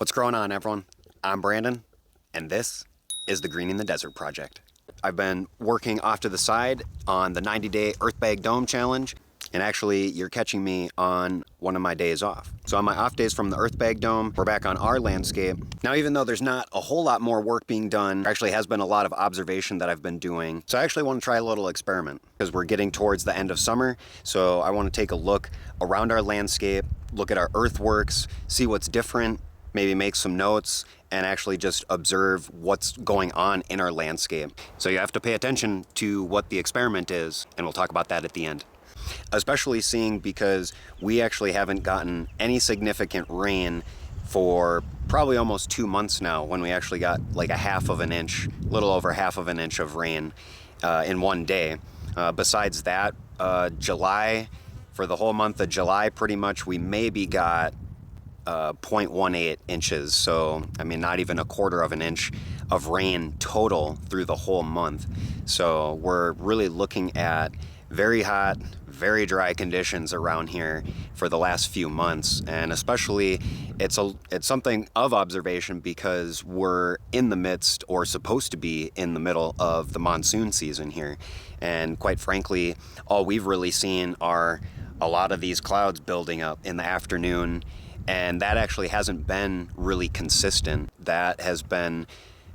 What's going on, everyone? I'm Brandon, and this is the Greening the Desert Project. I've been working off to the side on the 90-day Earth Bag Dome Challenge, and actually, you're catching me on one of my days off. So on my off days from the Earth Bag Dome, we're back on our landscape. Now, even though there's not a whole lot more work being done, there actually has been a lot of observation that I've been doing. So I actually want to try a little experiment because we're getting towards the end of summer. So I want to take a look around our landscape, look at our earthworks, see what's different, maybe make some notes, and actually just observe what's going on in our landscape. So you have to pay attention to what the experiment is, and we'll talk about that at the end. Especially seeing because we actually haven't gotten any significant rain for probably almost 2 months now, when we actually got like a little over half of an inch of rain in one day. Besides that, July, for the whole month of July, pretty much we maybe got 0.18 inches. So, I mean, not even a quarter of an inch of rain total through the whole month. So we're really looking at very hot, very dry conditions around here for the last few months, and especially it's something of observation because we're in the midst, or supposed to be in the middle of, the monsoon season here. And quite frankly, all we've really seen are a lot of these clouds building up in the afternoon, and that actually hasn't been really consistent. That has been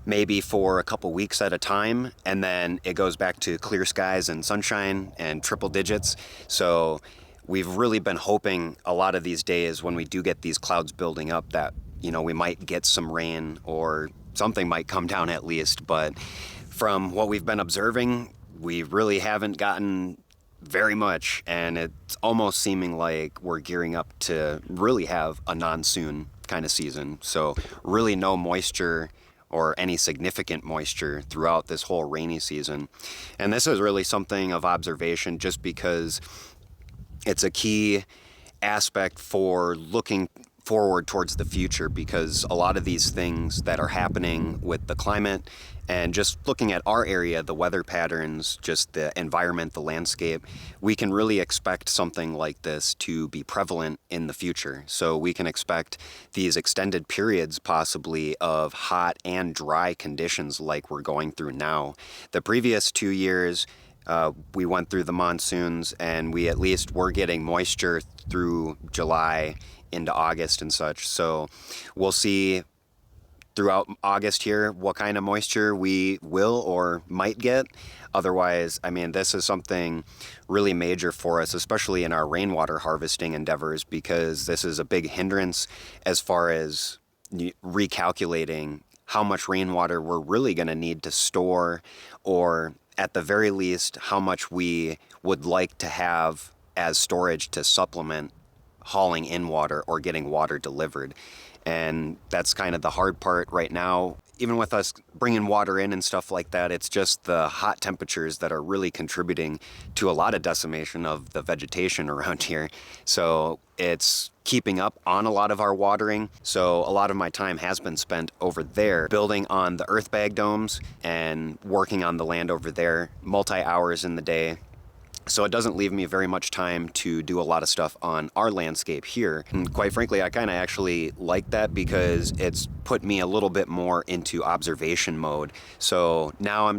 maybe for a couple weeks at a time, and then it goes back to clear skies and sunshine and triple digits. So we've really been hoping a lot of these days, when we do get these clouds building up, that, you know, we might get some rain or something might come down at least. But from what we've been observing, we really haven't gotten very much, and it's almost seeming like we're gearing up to really have a non-soon kind of season. So really no moisture, or any significant moisture, throughout this whole rainy season. And this is really something of observation just because it's a key aspect for looking forward towards the future, because a lot of these things that are happening with the climate and just looking at our area, the weather patterns, just the environment, the landscape, we can really expect something like this to be prevalent in the future. So we can expect these extended periods possibly of hot and dry conditions like we're going through now. The previous 2 years, we went through the monsoons, and we at least were getting moisture through July into August and such. So we'll see throughout August here what kind of moisture we will or might get. Otherwise, I mean, this is something really major for us, especially in our rainwater harvesting endeavors, because this is a big hindrance as far as recalculating how much rainwater we're really going to need to store, or at the very least, how much we would like to have as storage to supplement hauling in water or getting water delivered. And that's kind of the hard part right now. Even with us bringing water in and stuff like that, it's just the hot temperatures that are really contributing to a lot of decimation of the vegetation around here. So it's keeping up on a lot of our watering. So a lot of my time has been spent over there building on the earth bag domes and working on the land over there, multi-hours in the day. So it doesn't leave me very much time to do a lot of stuff on our landscape here. And quite frankly, I kind of actually like that, because it's put me a little bit more into observation mode. So now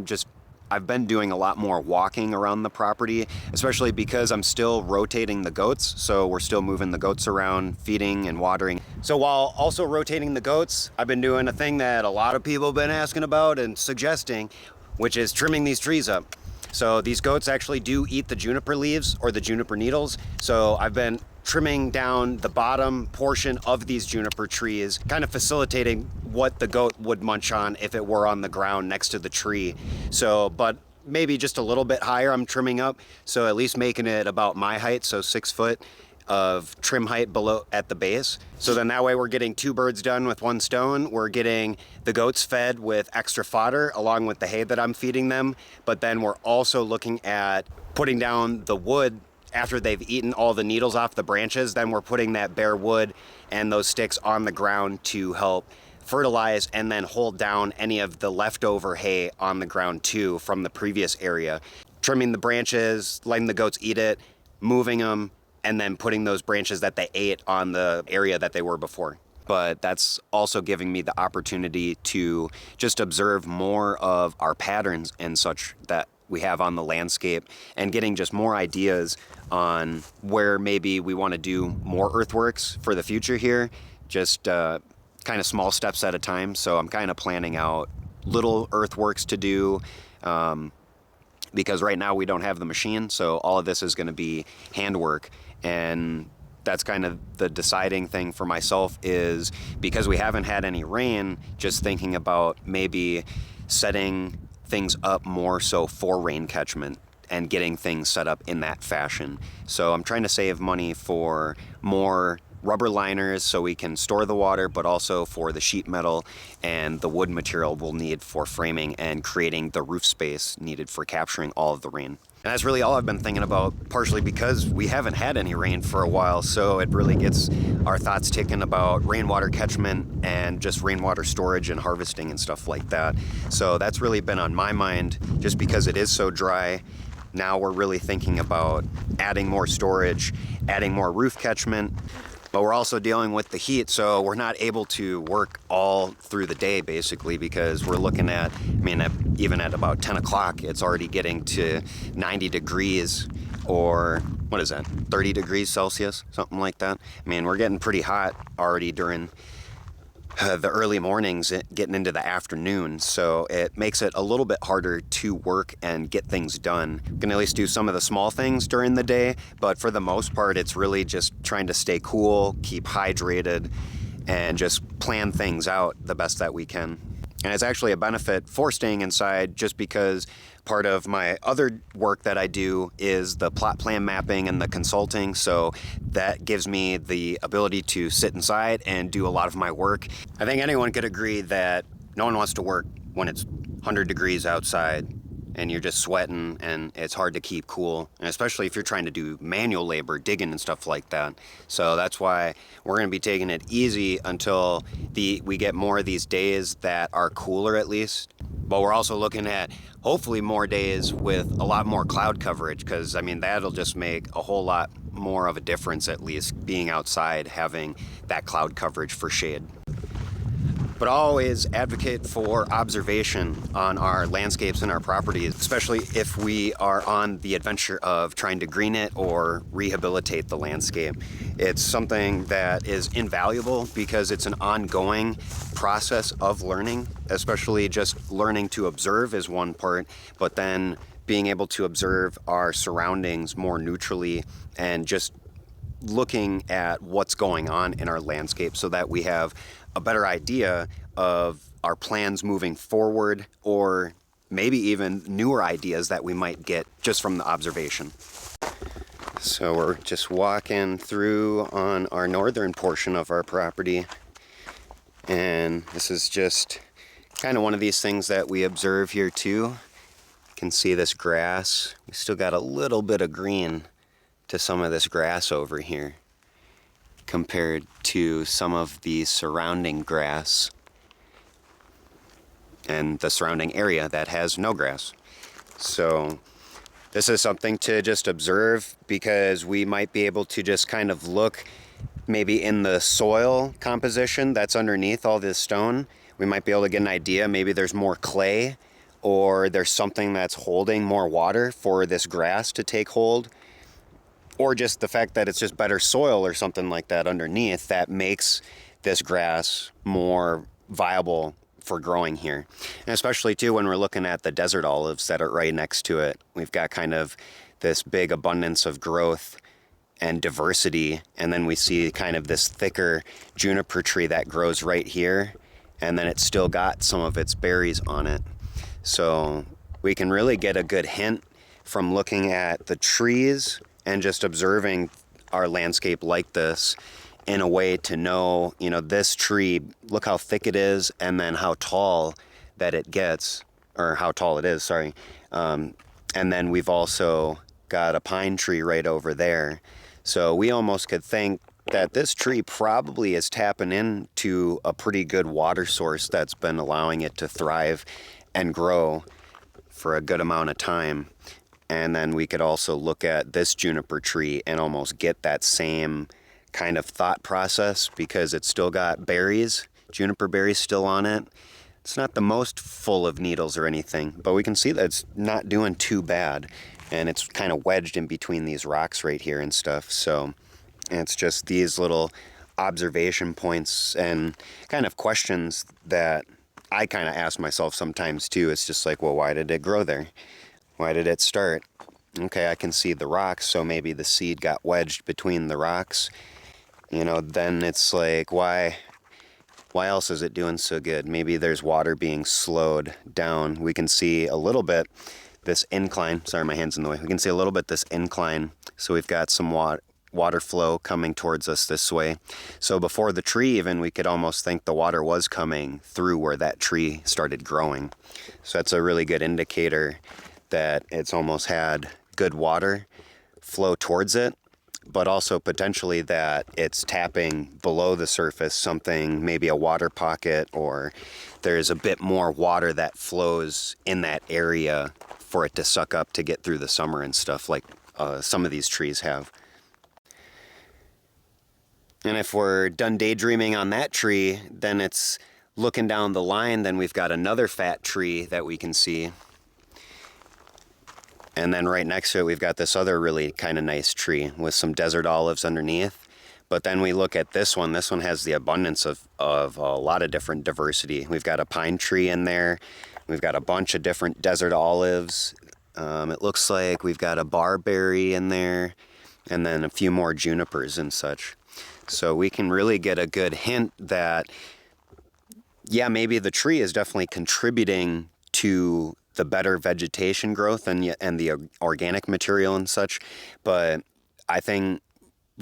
I've been doing a lot more walking around the property, especially because I'm still rotating the goats. So we're still moving the goats around, feeding and watering. So while also rotating the goats, I've been doing a thing that a lot of people have been asking about and suggesting, which is trimming these trees up. So these goats actually do eat the juniper leaves or the juniper needles. So I've been trimming down the bottom portion of these juniper trees, kind of facilitating what the goat would munch on if it were on the ground next to the tree. So, but maybe just a little bit higher I'm trimming up. So at least making it about my height, so 6 foot of trim height below at the base. So then that way we're getting 2 birds done with 1 stone. We're getting the goats fed with extra fodder along with the hay that I'm feeding them. But then we're also looking at putting down the wood after they've eaten all the needles off the branches. Then we're putting that bare wood and those sticks on the ground to help fertilize and then hold down any of the leftover hay on the ground too from the previous area. Trimming the branches, letting the goats eat it, moving them, and then putting those branches that they ate on the area that they were before. but that's also giving me the opportunity to just observe more of our patterns and such that we have on the landscape, and getting just more ideas on where maybe we want to do more earthworks for the future here, just kind of small steps at a time. So I'm kind of planning out little earthworks to do, because right now we don't have the machine, so all of this is going to be handwork. And that's kind of the deciding thing for myself, is because we haven't had any rain, just thinking about maybe setting things up more so for rain catchment and getting things set up in that fashion. So I'm trying to save money for more rubber liners so we can store the water, but also for the sheet metal and the wood material we'll need for framing and creating the roof space needed for capturing all of the rain. And that's really all I've been thinking about, partially because we haven't had any rain for a while, so it really gets our thoughts ticking about rainwater catchment and just rainwater storage and harvesting and stuff like that. So that's really been on my mind, just because it is so dry. Now we're really thinking about adding more storage, adding more roof catchment, but we're also dealing with the heat, so we're not able to work all through the day, basically, because we're looking at, even at about 10 o'clock, it's already getting to 90 degrees, or what is that, 30 degrees Celsius, something like that. We're getting pretty hot already during the early mornings, getting into the afternoon, so it makes it a little bit harder to work and get things done. You can at least do some of the small things during the day, but for the most part, it's really just trying to stay cool, keep hydrated, and just plan things out the best that we can. And it's actually a benefit for staying inside, just because part of my other work that I do is the plot plan mapping and the consulting. So that gives me the ability to sit inside and do a lot of my work. I think anyone could agree that no one wants to work when it's 100 degrees outside and you're just sweating and it's hard to keep cool, and especially if you're trying to do manual labor, digging and stuff like that. So that's why we're going to be taking it easy until we get more of these days that are cooler, at least. But we're also looking at hopefully more days with a lot more cloud coverage, because that'll just make a whole lot more of a difference, at least being outside, having that cloud coverage for shade. But I always advocate for observation on our landscapes and our properties, especially if we are on the adventure of trying to green it or rehabilitate the landscape. It's something that is invaluable because it's an ongoing process of learning, especially just learning to observe is one part, but then being able to observe our surroundings more neutrally and just looking at what's going on in our landscape so that we have a better idea of our plans moving forward, or maybe even newer ideas that we might get just from the observation. So we're just walking through on our northern portion of our property, and this is just kind of one of these things that we observe here too. You can see this grass. We still got a little bit of green to some of this grass over here compared to some of the surrounding grass and the surrounding area that has no grass. So this is something to just observe, because we might be able to just kind of look maybe in the soil composition that's underneath all this stone. We might be able to get an idea. Maybe there's more clay, or there's something that's holding more water for this grass to take hold, or just the fact that it's just better soil or something like that underneath that makes this grass more viable for growing here. And especially too when we're looking at the desert olives that are right next to it, we've got kind of this big abundance of growth and diversity, and then we see kind of this thicker juniper tree that grows right here, and then it's still got some of its berries on it. So we can really get a good hint from looking at the trees and just observing our landscape like this in a way to know, this tree, look how thick it is, and then how tall that it gets, or how tall it is, sorry. And then we've also got a pine tree right over there. So we almost could think that this tree probably is tapping into a pretty good water source that's been allowing it to thrive and grow for a good amount of time. And then we could also look at this juniper tree and almost get that same kind of thought process because it's still got berries, juniper berries still on it. It's not the most full of needles or anything, but we can see that it's not doing too bad. And it's kind of wedged in between these rocks right here and stuff. So it's just these little observation points and kind of questions that I kind of ask myself sometimes too. It's just like, well, why did it grow there? Why did it start? Okay, I can see the rocks, so maybe the seed got wedged between the rocks. You know, then it's like, why else is it doing so good? Maybe there's water being slowed down. We can see a little bit this incline. Sorry, my hand's in the way. We can see a little bit this incline. So we've got some water flow coming towards us this way. So before the tree even, we could almost think the water was coming through where that tree started growing. So that's a really good indicator that it's almost had good water flow towards it, but also potentially that it's tapping below the surface something, maybe a water pocket, or there's a bit more water that flows in that area for it to suck up to get through the summer and stuff like some of these trees have. And if we're done daydreaming on that tree, then it's looking down the line, then we've got another fat tree that we can see. And then right next to it, we've got this other really kind of nice tree with some desert olives underneath. But then we look at this one. This one has the abundance of a lot of different diversity. We've got a pine tree in there. We've got a bunch of different desert olives. It looks like we've got a barberry in there, and then a few more junipers and such. So we can really get a good hint that, yeah, maybe the tree is definitely contributing to the better vegetation growth and the organic material and such. But I think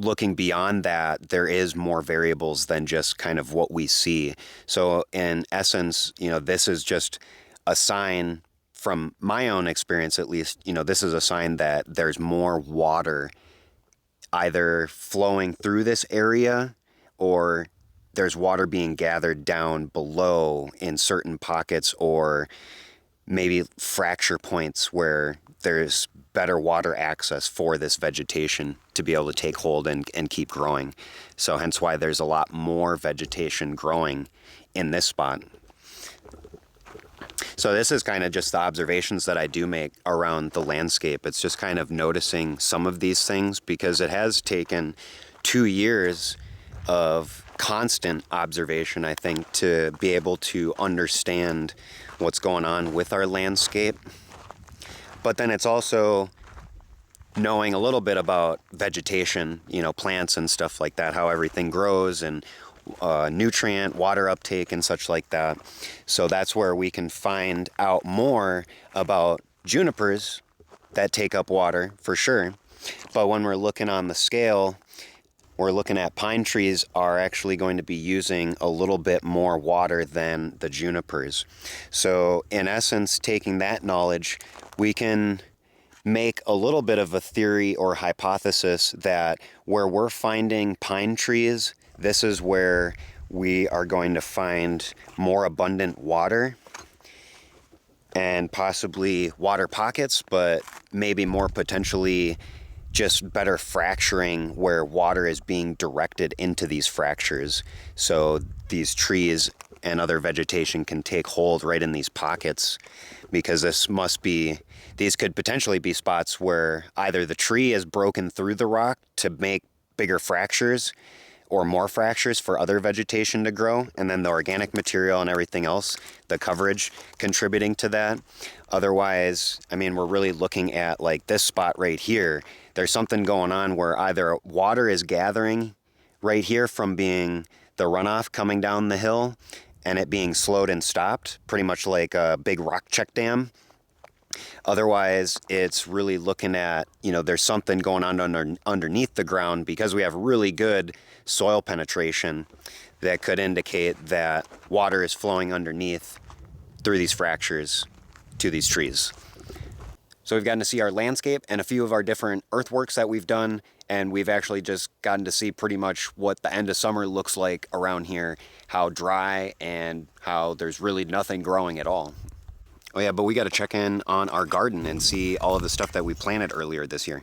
looking beyond that, there is more variables than just kind of what we see. So in essence, you know, this is just a sign from my own experience, at least, you know, this is a sign that there's more water either flowing through this area or there's water being gathered down below in certain pockets, or maybe fracture points where there's better water access for this vegetation to be able to take hold and keep growing. So hence why there's a lot more vegetation growing in this spot. So this is kind of just the observations that I do make around the landscape. It's just kind of noticing some of these things because it has taken 2 years of constant observation, I think, to be able to understand what's going on with our landscape. But then it's also knowing a little bit about vegetation, you know, plants and stuff like that, how everything grows and nutrient, water uptake and such like that. So that's where we can find out more about junipers that take up water for sure. But when we're looking on the scale, we're looking at pine trees are actually going to be using a little bit more water than the junipers. So in essence, taking that knowledge, we can make a little bit of a theory or hypothesis that where we're finding pine trees, this is where we are going to find more abundant water and possibly water pockets, but maybe more potentially just better fracturing where water is being directed into these fractures. So these trees and other vegetation can take hold right in these pockets, because these could potentially be spots where either the tree is broken through the rock to make bigger fractures or more fractures for other vegetation to grow, and then the organic material and everything else, the coverage contributing to that. Otherwise, I mean, we're really looking at like this spot right here. There's something going on where either water is gathering right here from being the runoff coming down the hill and it being slowed and stopped, pretty much like a big rock check dam. Otherwise, it's really looking at, you know, there's something going on underneath the ground, because we have really good soil penetration that could indicate that water is flowing underneath through these fractures to these trees. So we've gotten to see our landscape and a few of our different earthworks that we've done, and we've actually just gotten to see pretty much what the end of summer looks like around here, how dry and how there's really nothing growing at all. Oh yeah, but we got to check in on our garden and see all of the stuff that we planted earlier this year.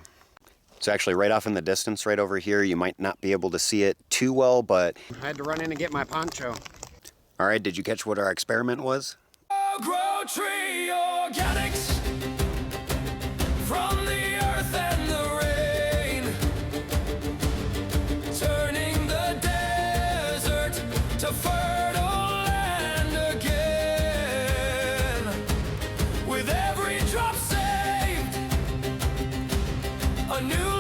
It's actually right off in the distance right over here. You might not be able to see it too well, but I had to run in and get my poncho. All right, did you catch what our experiment was? Growtreeorganics, from the earth and the rain, turning the desert to fertile land again. With every drop saved, a new